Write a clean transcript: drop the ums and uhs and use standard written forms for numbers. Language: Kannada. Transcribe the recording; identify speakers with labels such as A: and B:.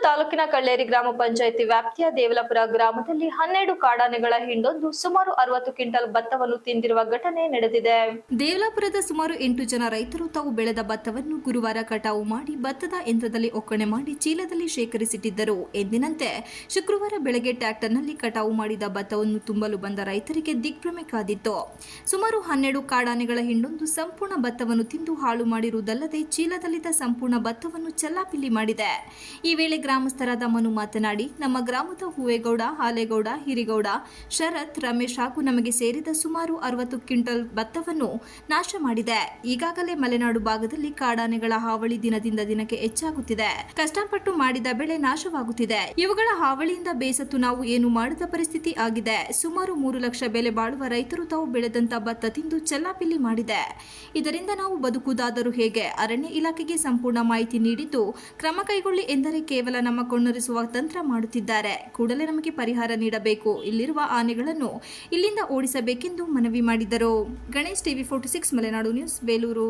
A: ತಾಲೂಕಿನ ಕಳ್ಳೇರಿ ಗ್ರಾಮ ಪಂಚಾಯಿತಿ ವ್ಯಾಪ್ತಿಯ ದೇವಲಪುರ ಗ್ರಾಮದಲ್ಲಿ 12 ಕಾಡಾನೆಗಳ ಹಿಂಡೊಂದು ಸುಮಾರು 60 ಕ್ವಿಂಟಲ್ ಭತ್ತವನ್ನು ತಿಂದಿರುವ ಘಟನೆ ನಡೆದಿದೆ. ದೇವಲಪುರದ ಸುಮಾರು 8 ಜನ ರೈತರು ತಾವು ಬೆಳೆದ ಭತ್ತವನ್ನು ಗುರುವಾರ ಕಟಾವು ಮಾಡಿ ಭತ್ತದ ಯಂತ್ರದಲ್ಲಿ ಒಕ್ಕಣೆ ಮಾಡಿ ಚೀಲದಲ್ಲಿ ಶೇಖರಿಸಿಟ್ಟಿದ್ದರು. ಎಂದಿನಂತೆ ಶುಕ್ರವಾರ ಬೆಳಗ್ಗೆ ಟ್ರ್ಯಾಕ್ಟರ್ನಲ್ಲಿ ಕಟಾವು ಮಾಡಿದ ಭತ್ತವನ್ನು ತುಂಬಲು ಬಂದ ರೈತರಿಗೆ ದಿಗ್ಭ್ರಮೆ ಕಾದಿತ್ತು. ಸುಮಾರು 12 ಕಾಡಾನೆಗಳ ಹಿಂಡೊಂದು ಸಂಪೂರ್ಣ ಭತ್ತವನ್ನು ತಿಂದು ಹಾಳು ಮಾಡಿರುವುದಲ್ಲದೆ ಚೀಲದಲ್ಲಿದ್ದ ಸಂಪೂರ್ಣ ಭತ್ತವನ್ನು ಚೆಲ್ಲಾಪಿಲ್ಲಿ ಮಾಡಿದೆ. ಈ ವೇಳೆ ಗ್ರಾಮಸ್ಥರಾದ ಮನು ಮಾತನಾಡಿ, ನಮ್ಮ ಗ್ರಾಮದ ಹೂವೇಗೌಡ, ಹಾಲೇಗೌಡ, ಹಿರಿಗೌಡ, ಶರತ್, ರಮೇಶ್ ಹಾಗೂ ನಮಗೆ ಸೇರಿದ ಸುಮಾರು 60 ಕ್ವಿಂಟಲ್ ಭತ್ತವನ್ನು ನಾಶ ಮಾಡಿದೆ. ಈಗಾಗಲೇ ಮಲೆನಾಡು ಭಾಗದಲ್ಲಿ ಕಾಡಾನೆಗಳ ಹಾವಳಿ ದಿನದಿಂದ ದಿನಕ್ಕೆ ಹೆಚ್ಚಾಗುತ್ತಿದೆ. ಕಷ್ಟಪಟ್ಟು ಮಾಡಿದ ಬೆಳೆ ನಾಶವಾಗುತ್ತಿದೆ. ಇವುಗಳ ಹಾವಳಿಯಿಂದ ಬೇಸತ್ತು ನಾವು ಏನು ಮಾಡದ ಪರಿಸ್ಥಿತಿ ಆಗಿದೆ. ಸುಮಾರು 3 ಲಕ್ಷ ಬೆಲೆ ಬಾಳುವ ರೈತರು ತಾವು ಬೆಳೆದಂತ ಭತ್ತ ತಿಂದು ಚೆಲ್ಲಾಪಿಲ್ಲಿ ಮಾಡಿದೆ. ಇದರಿಂದ ನಾವು ಬದುಕುವುದಾದರೂ ಹೇಗೆ? ಅರಣ್ಯ ಇಲಾಖೆಗೆ ಸಂಪೂರ್ಣ ಮಾಹಿತಿ ನೀಡಿದ್ದು ಕ್ರಮ ಕೈಗೊಳ್ಳಿ ಎಂದರೆ ಕೇವಲ ನಮ್ಮ ಕೊಂಡರಿಸುವ ತಂತ್ರ ಮಾಡುತ್ತಿದ್ದಾರೆ. ಕೂಡಲೇ ನಮಗೆ ಪರಿಹಾರ ನೀಡಬೇಕು. ಇಲ್ಲಿರುವ ಆನೆಗಳನ್ನು ಇಲ್ಲಿಂದ ಓಡಿಸಬೇಕೆಂದು ಮನವಿ ಮಾಡಿದರು. Ganesh, TV 46 Malenadu news, Belur.